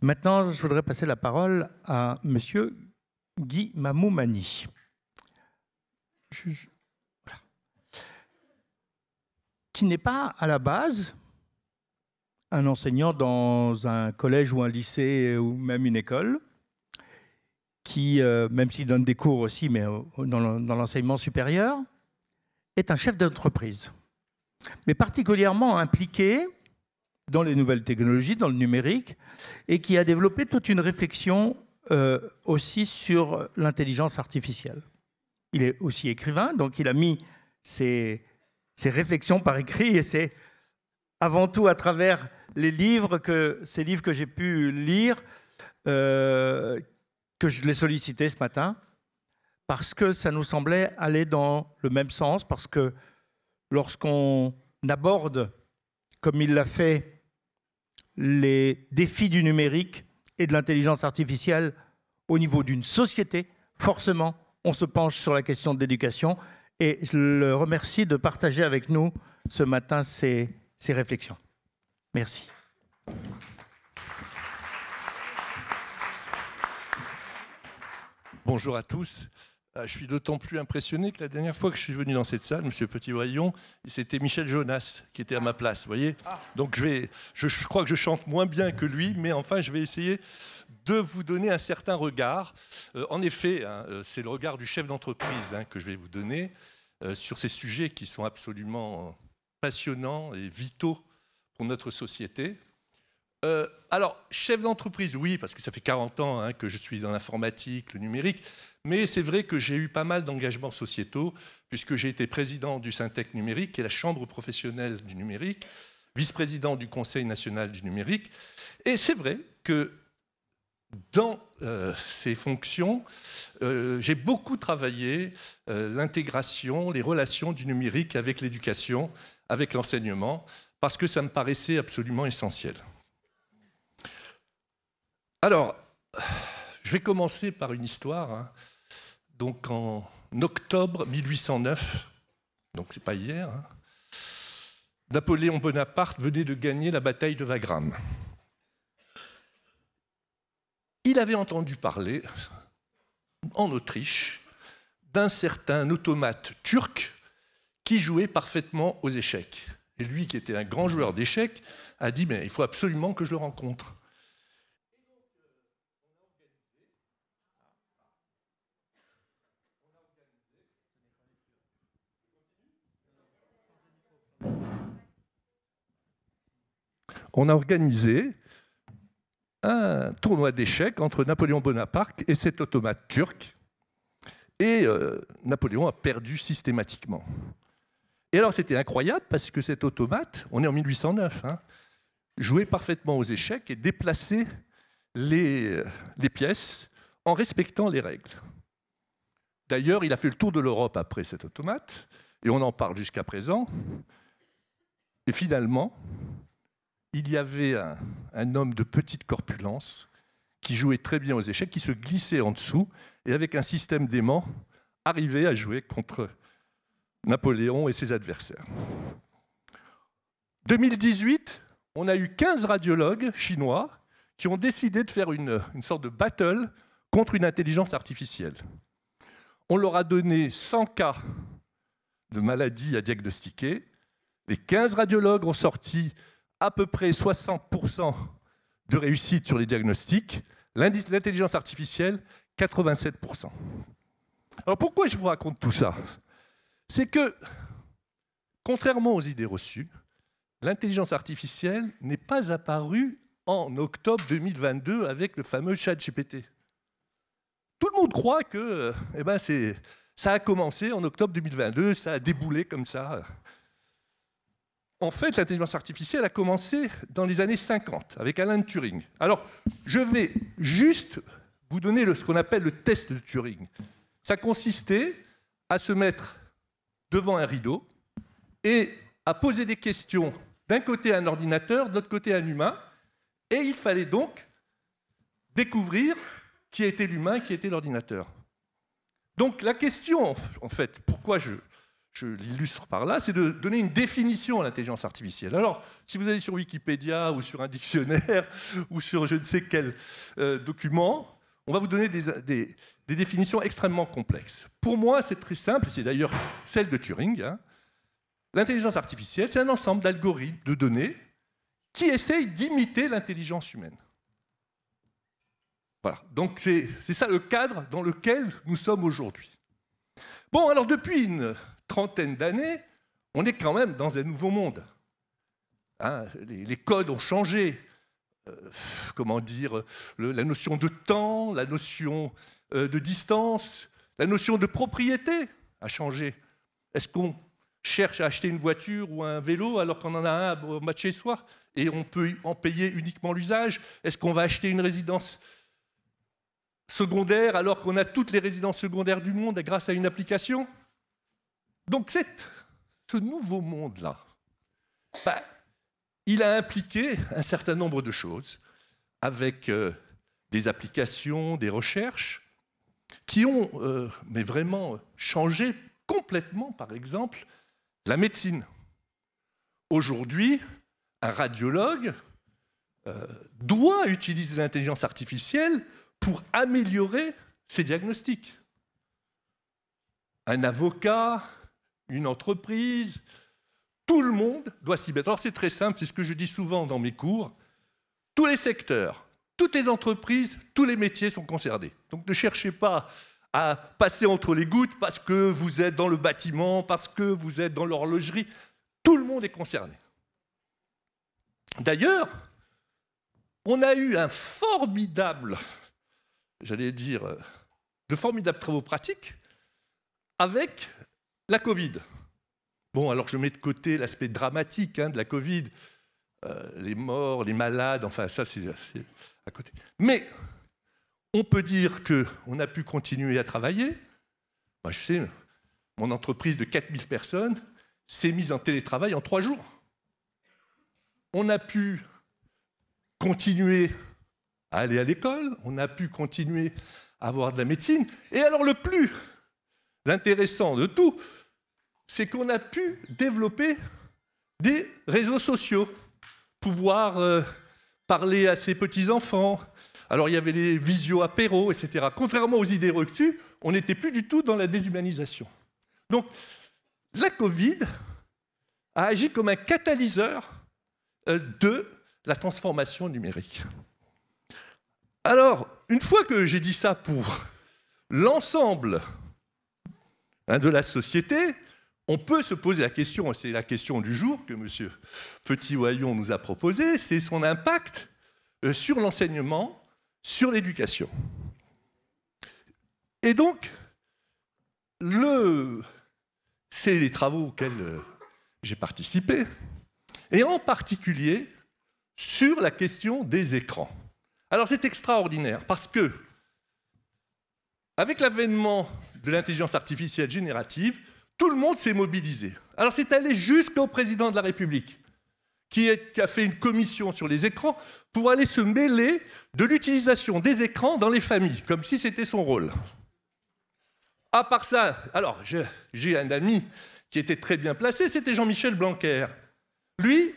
Maintenant, je voudrais passer la parole à Monsieur Guy Mamoumani. Voilà. Qui n'est pas à la base un enseignant dans un collège ou un lycée ou même une école, qui, même s'il donne des cours aussi, mais dans l'enseignement supérieur, est un chef d'entreprise, mais particulièrement impliqué dans les nouvelles technologies, dans le numérique, et qui a développé toute une réflexion aussi sur l'intelligence artificielle. Il est aussi écrivain, donc il a mis ses réflexions par écrit, et c'est avant tout à travers ces livres que j'ai pu lire que je l'ai sollicité ce matin, parce que ça nous semblait aller dans le même sens, parce que lorsqu'on aborde, comme il l'a fait, les défis du numérique et de l'intelligence artificielle au niveau d'une société, forcément, on se penche sur la question de l'éducation. Et je le remercie de partager avec nous ce matin ces réflexions. Merci. Bonjour à tous. Je suis d'autant plus impressionné que la dernière fois que je suis venu dans cette salle, Monsieur Petit-Braillon, c'était Michel Jonas qui était à ma place, vous voyez. Donc je crois que je chante moins bien que lui, mais enfin je vais essayer de vous donner un certain regard. En effet, c'est le regard du chef d'entreprise que je vais vous donner sur ces sujets qui sont absolument passionnants et vitaux pour notre société. Alors, chef d'entreprise, oui, parce que ça fait 40 ans que je suis dans l'informatique, le numérique, mais c'est vrai que j'ai eu pas mal d'engagements sociétaux, puisque j'ai été président du Syntec numérique, qui est la chambre professionnelle du numérique, vice-président du Conseil national du numérique. Et c'est vrai que dans ces fonctions, j'ai beaucoup travaillé l'intégration, les relations du numérique avec l'éducation, avec l'enseignement, parce que ça me paraissait absolument essentiel. Alors, je vais commencer par une histoire. Donc, en octobre 1809, donc c'est pas hier, Napoléon Bonaparte venait de gagner la bataille de Wagram. Il avait entendu parler, en Autriche, d'un certain automate turc qui jouait parfaitement aux échecs. Et lui, qui était un grand joueur d'échecs, a dit « mais il faut absolument que je le rencontre ». On a organisé un tournoi d'échecs entre Napoléon Bonaparte et cet automate turc. Et Napoléon a perdu systématiquement. Et alors c'était incroyable parce que cet automate, on est en 1809, jouait parfaitement aux échecs et déplaçait les pièces en respectant les règles. D'ailleurs, il a fait le tour de l'Europe après cet automate, et on en parle jusqu'à présent. Et finalement, il y avait un homme de petite corpulence qui jouait très bien aux échecs, qui se glissait en dessous et avec un système d'aimant arrivait à jouer contre Napoléon et ses adversaires. 2018, on a eu 15 radiologues chinois qui ont décidé de faire une sorte de battle contre une intelligence artificielle. On leur a donné 100 cas de maladies à diagnostiquer. Les 15 radiologues ont sorti à peu près 60% de réussite sur les diagnostics. L'intelligence artificielle, 87%. Alors pourquoi je vous raconte tout ça? C'est que, contrairement aux idées reçues, l'intelligence artificielle n'est pas apparue en octobre 2022 avec le fameux ChatGPT. Tout le monde croit que ça a commencé en octobre 2022, ça a déboulé comme ça. En fait, l'intelligence artificielle a commencé dans les années 50, avec Alan Turing. Alors, je vais juste vous donner ce qu'on appelle le test de Turing. Ça consistait à se mettre devant un rideau et à poser des questions d'un côté à un ordinateur, de l'autre côté à un humain, et il fallait donc découvrir qui était l'humain, qui était l'ordinateur. Donc la question, en fait, pourquoi je je l'illustre par là, c'est de donner une définition à l'intelligence artificielle. Alors, si vous allez sur Wikipédia ou sur un dictionnaire ou sur je ne sais quel document, on va vous donner des définitions extrêmement complexes. Pour moi, c'est très simple, c'est d'ailleurs celle de Turing. Hein. L'intelligence artificielle, c'est un ensemble d'algorithmes, de données, qui essayent d'imiter l'intelligence humaine. Voilà, donc c'est ça le cadre dans lequel nous sommes aujourd'hui. Bon, alors depuis une trentaine d'années, on est quand même dans un nouveau monde. Hein, les codes ont changé. Comment dire, la notion de temps, la notion de distance, la notion de propriété a changé. Est-ce qu'on cherche à acheter une voiture ou un vélo alors qu'on en a un au bas de chez soi et on peut en payer uniquement l'usage? Est-ce qu'on va acheter une résidence secondaire alors qu'on a toutes les résidences secondaires du monde grâce à une application? Donc ce nouveau monde-là, il a impliqué un certain nombre de choses avec des applications, des recherches qui ont mais vraiment changé complètement, par exemple, la médecine. Aujourd'hui, un radiologue doit utiliser l'intelligence artificielle pour améliorer ses diagnostics. Un avocat, une entreprise, tout le monde doit s'y mettre. Alors c'est très simple, c'est ce que je dis souvent dans mes cours. Tous les secteurs, toutes les entreprises, tous les métiers sont concernés. Donc ne cherchez pas à passer entre les gouttes parce que vous êtes dans le bâtiment, parce que vous êtes dans l'horlogerie. Tout le monde est concerné. D'ailleurs, on a eu un formidable, de formidables travaux pratiques avec la Covid. Bon, alors je mets de côté l'aspect dramatique de la Covid, les morts, les malades, enfin ça c'est à côté. Mais on peut dire qu'on a pu continuer à travailler. Je sais, mon entreprise de 4000 personnes s'est mise en télétravail en 3 jours. On a pu continuer à aller à l'école, on a pu continuer à avoir de la médecine. Et alors le plus intéressant de tout, c'est qu'on a pu développer des réseaux sociaux, pouvoir parler à ses petits-enfants. Alors il y avait les visio-apéros, etc. Contrairement aux idées reçues, on n'était plus du tout dans la déshumanisation. Donc la Covid a agi comme un catalyseur de la transformation numérique. Alors, une fois que j'ai dit ça pour l'ensemble de la société, on peut se poser la question, c'est la question du jour que M. Petit-Oyon nous a proposée, c'est son impact sur l'enseignement, sur l'éducation. Et donc, c'est les travaux auxquels j'ai participé, et en particulier sur la question des écrans. Alors c'est extraordinaire, parce que, avec l'avènement de l'intelligence artificielle générative, tout le monde s'est mobilisé. Alors c'est allé jusqu'au président de la République, qui a fait une commission sur les écrans pour aller se mêler de l'utilisation des écrans dans les familles, comme si c'était son rôle. À part ça, alors j'ai un ami qui était très bien placé, c'était Jean-Michel Blanquer. Lui,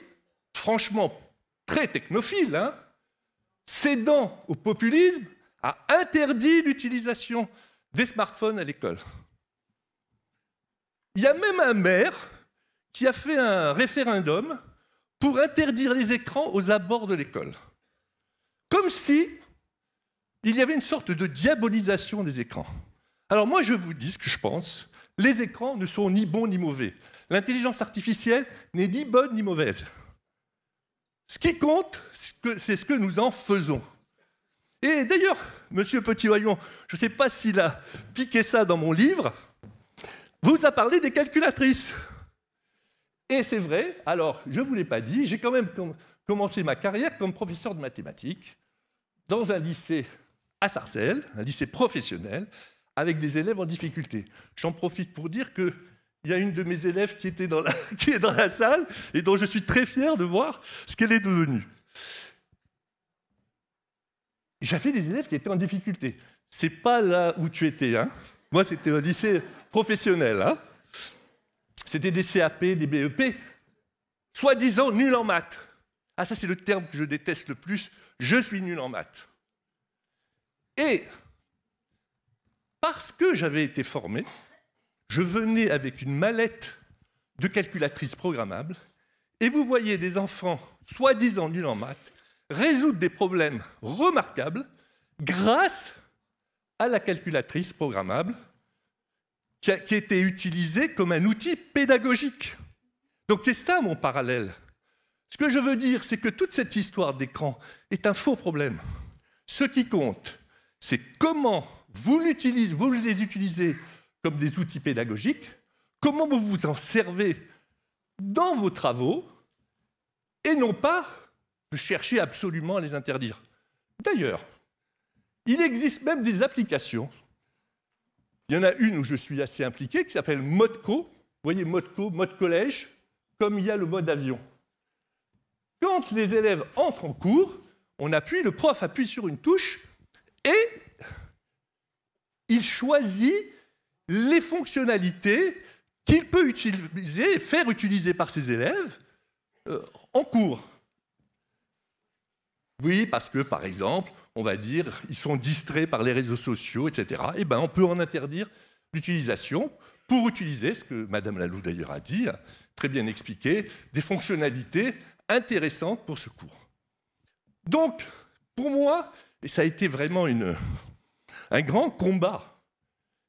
franchement, très technophile, cédant au populisme, a interdit l'utilisation des smartphones à l'école. Il y a même un maire qui a fait un référendum pour interdire les écrans aux abords de l'école. Comme si il y avait une sorte de diabolisation des écrans. Alors moi, je vous dis ce que je pense. Les écrans ne sont ni bons ni mauvais. L'intelligence artificielle n'est ni bonne ni mauvaise. Ce qui compte, c'est ce que nous en faisons. Et d'ailleurs, M. Petit-Oyon, je ne sais pas s'il a piqué ça dans mon livre, vous a parlé des calculatrices. Et c'est vrai, alors je ne vous l'ai pas dit, j'ai quand même commencé ma carrière comme professeur de mathématiques dans un lycée à Sarcelles, un lycée professionnel, avec des élèves en difficulté. J'en profite pour dire qu'il y a une de mes élèves qui est dans la salle et dont je suis très fier de voir ce qu'elle est devenue. J'avais des élèves qui étaient en difficulté. C'est pas là où tu étais, Moi, c'était un lycée professionnel, C'était des CAP, des BEP, soi-disant nuls en maths. Ah, ça, c'est le terme que je déteste le plus. Je suis nul en maths. Et parce que j'avais été formé, je venais avec une mallette de calculatrice programmable, et vous voyez des enfants, soi-disant nuls en maths, résoudre des problèmes remarquables grâce à la calculatrice programmable qui a été utilisée comme un outil pédagogique. Donc c'est ça mon parallèle. Ce que je veux dire, c'est que toute cette histoire d'écran est un faux problème. Ce qui compte, c'est comment vous les utilisez comme des outils pédagogiques, comment vous vous en servez dans vos travaux, et non pas de chercher absolument à les interdire. D'ailleurs, il existe même des applications. Il y en a une où je suis assez impliqué, qui s'appelle Modco. Vous voyez Modco, mode collège, comme il y a le mode avion. Quand les élèves entrent en cours, le prof appuie sur une touche et il choisit les fonctionnalités qu'il peut utiliser et faire utiliser par ses élèves en cours. Oui, parce que, par exemple, on va dire, ils sont distraits par les réseaux sociaux, etc. Eh bien, on peut en interdire l'utilisation pour utiliser, ce que Mme Lalou d'ailleurs a dit, très bien expliqué, des fonctionnalités intéressantes pour ce cours. Donc, pour moi, et ça a été vraiment un grand combat,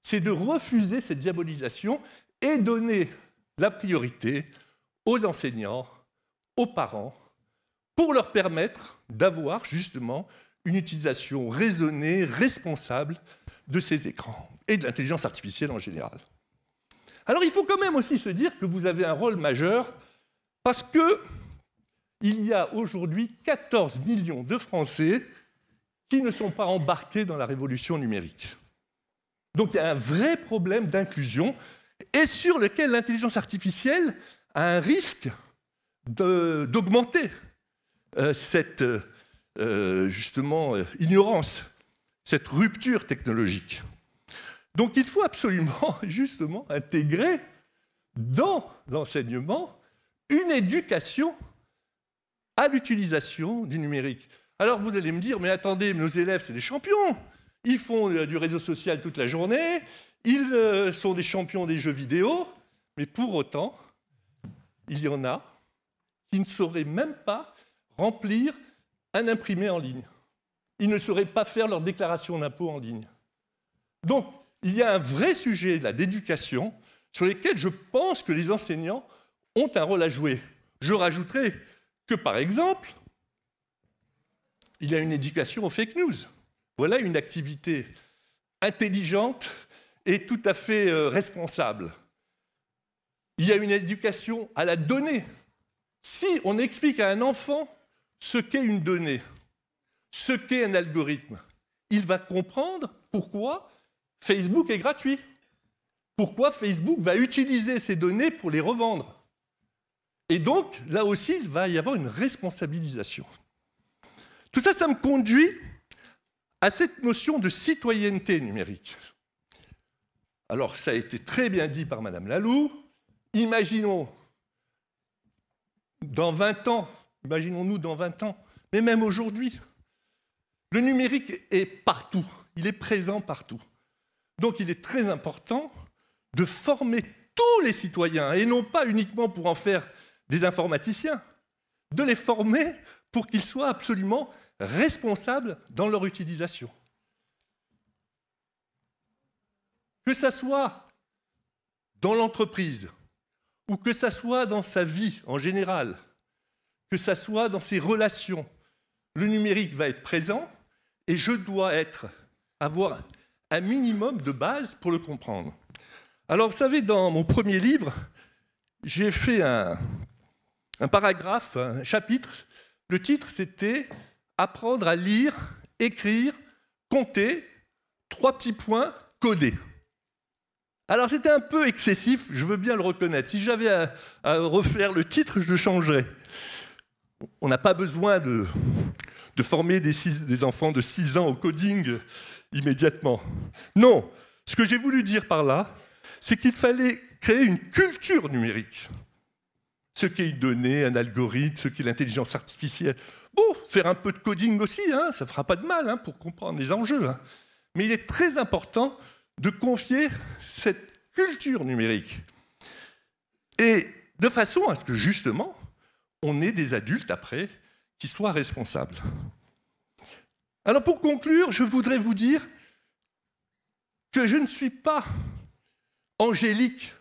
c'est de refuser cette diabolisation et donner la priorité aux enseignants, aux parents, pour leur permettre d'avoir justement une utilisation raisonnée, responsable de ces écrans et de l'intelligence artificielle en général. Alors il faut quand même aussi se dire que vous avez un rôle majeur parce qu'il y a aujourd'hui 14 millions de Français qui ne sont pas embarqués dans la révolution numérique. Donc il y a un vrai problème d'inclusion et sur lequel l'intelligence artificielle a un risque d'augmenter cette ignorance, cette rupture technologique. Donc il faut absolument justement intégrer dans l'enseignement une éducation à l'utilisation du numérique. Alors vous allez me dire, mais attendez, nos élèves, c'est des champions. Ils font du réseau social toute la journée, ils sont des champions des jeux vidéo, mais pour autant, il y en a qui ne sauraient même pas remplir un imprimé en ligne. Ils ne sauraient pas faire leur déclaration d'impôt en ligne. Donc, il y a un vrai sujet d'éducation sur lequel je pense que les enseignants ont un rôle à jouer. Je rajouterai que, par exemple, il y a une éducation aux fake news. Voilà une activité intelligente et tout à fait responsable. Il y a une éducation à la donnée. Si on explique à un enfant ce qu'est une donnée, ce qu'est un algorithme, il va comprendre pourquoi Facebook est gratuit, pourquoi Facebook va utiliser ces données pour les revendre. Et donc, là aussi, il va y avoir une responsabilisation. Tout ça, ça me conduit à cette notion de citoyenneté numérique. Alors, ça a été très bien dit par Mme Lalou. Imaginons-nous dans 20 ans, mais même aujourd'hui, le numérique est partout, il est présent partout. Donc il est très important de former tous les citoyens, et non pas uniquement pour en faire des informaticiens, de les former pour qu'ils soient absolument responsables dans leur utilisation. Que ça soit dans l'entreprise, ou que ça soit dans sa vie en général, que ça soit dans ses relations, le numérique va être présent et je dois avoir un minimum de base pour le comprendre. Alors, vous savez, dans mon premier livre, j'ai fait un paragraphe, un chapitre. Le titre, c'était « Apprendre à lire, écrire, compter, 3 petits points, coder ». Alors, c'était un peu excessif, je veux bien le reconnaître. Si j'avais à refaire le titre, je le changerais. On n'a pas besoin de former des enfants de 6 ans au coding immédiatement. Non, ce que j'ai voulu dire par là, c'est qu'il fallait créer une culture numérique. Ce qu'est une donnée, un algorithme, ce qu'est l'intelligence artificielle. Bon, faire un peu de coding aussi, hein, ça ne fera pas de mal, hein, pour comprendre les enjeux. Hein. Mais il est très important de confier cette culture numérique. Et de façon à ce que, justement, on ait des adultes après qui soient responsables. Alors, pour conclure, je voudrais vous dire que je ne suis pas angélique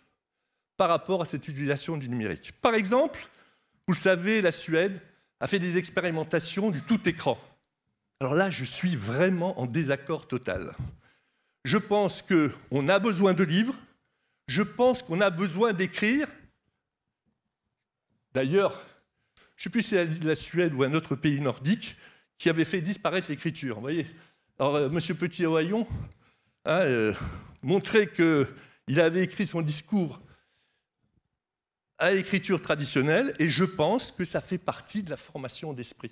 par rapport à cette utilisation du numérique. Par exemple, vous le savez, la Suède a fait des expérimentations du tout écran. Alors là, je suis vraiment en désaccord total. Je pense qu'on a besoin de livres, je pense qu'on a besoin d'écrire. D'ailleurs, je ne sais plus si c'est la Suède ou un autre pays nordique qui avait fait disparaître l'écriture. Vous voyez. Alors, M. Petit-Ohaillon montrait qu'il avait écrit son discours à l'écriture traditionnelle, et je pense que ça fait partie de la formation d'esprit.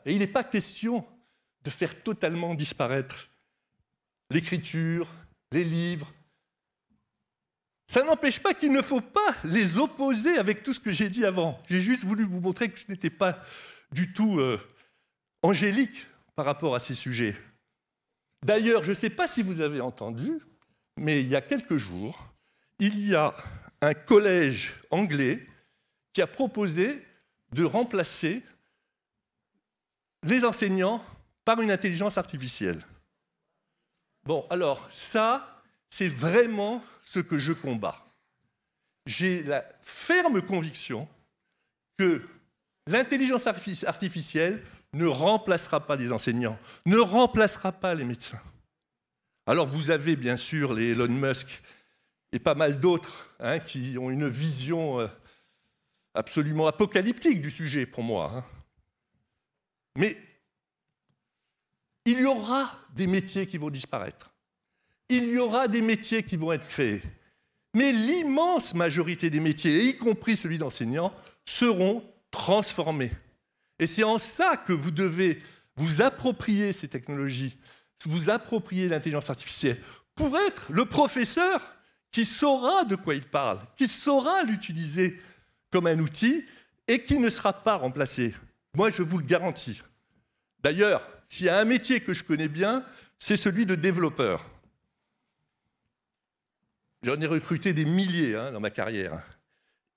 Et il n'est pas question de faire totalement disparaître l'écriture, les livres. Ça n'empêche pas qu'il ne faut pas les opposer avec tout ce que j'ai dit avant. J'ai juste voulu vous montrer que je n'étais pas du tout angélique par rapport à ces sujets. D'ailleurs, je ne sais pas si vous avez entendu, mais il y a quelques jours, il y a un collège anglais qui a proposé de remplacer les enseignants par une intelligence artificielle. Bon, alors ça, c'est vraiment ce que je combats. J'ai la ferme conviction que l'intelligence artificielle ne remplacera pas les enseignants, ne remplacera pas les médecins. Alors vous avez bien sûr les Elon Musk et pas mal d'autres qui ont une vision absolument apocalyptique du sujet pour moi. Mais il y aura des métiers qui vont disparaître. Il y aura des métiers qui vont être créés. Mais l'immense majorité des métiers, y compris celui d'enseignant, seront transformés. Et c'est en ça que vous devez vous approprier ces technologies, vous approprier l'intelligence artificielle, pour être le professeur qui saura de quoi il parle, qui saura l'utiliser comme un outil et qui ne sera pas remplacé. Moi, je vous le garantis. D'ailleurs, s'il y a un métier que je connais bien, c'est celui de développeur. J'en ai recruté des milliers dans ma carrière.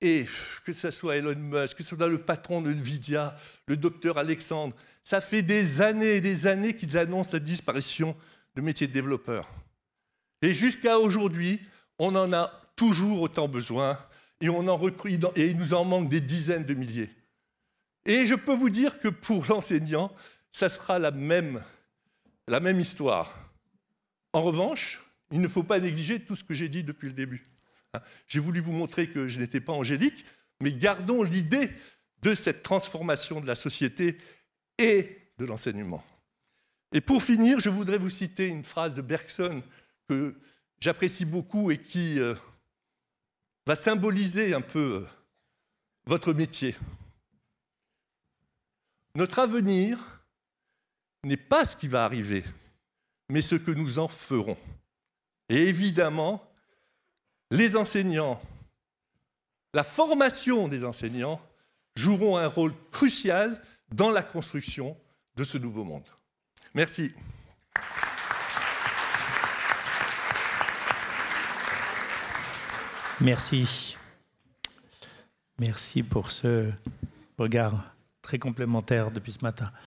Et que ce soit Elon Musk, que ce soit le patron de Nvidia, le docteur Alexandre, ça fait des années et des années qu'ils annoncent la disparition de métiers de développeur. Et jusqu'à aujourd'hui, on en a toujours autant besoin et on en recrute, et il nous en manque des dizaines de milliers. Et je peux vous dire que pour l'enseignant, ça sera la même histoire. En revanche, il ne faut pas négliger tout ce que j'ai dit depuis le début. J'ai voulu vous montrer que je n'étais pas angélique, mais gardons l'idée de cette transformation de la société et de l'enseignement. Et pour finir, je voudrais vous citer une phrase de Bergson que j'apprécie beaucoup et qui va symboliser un peu votre métier. Notre avenir n'est pas ce qui va arriver, mais ce que nous en ferons. Et évidemment, les enseignants, la formation des enseignants joueront un rôle crucial dans la construction de ce nouveau monde. Merci. Merci. Merci pour ce regard très complémentaire depuis ce matin.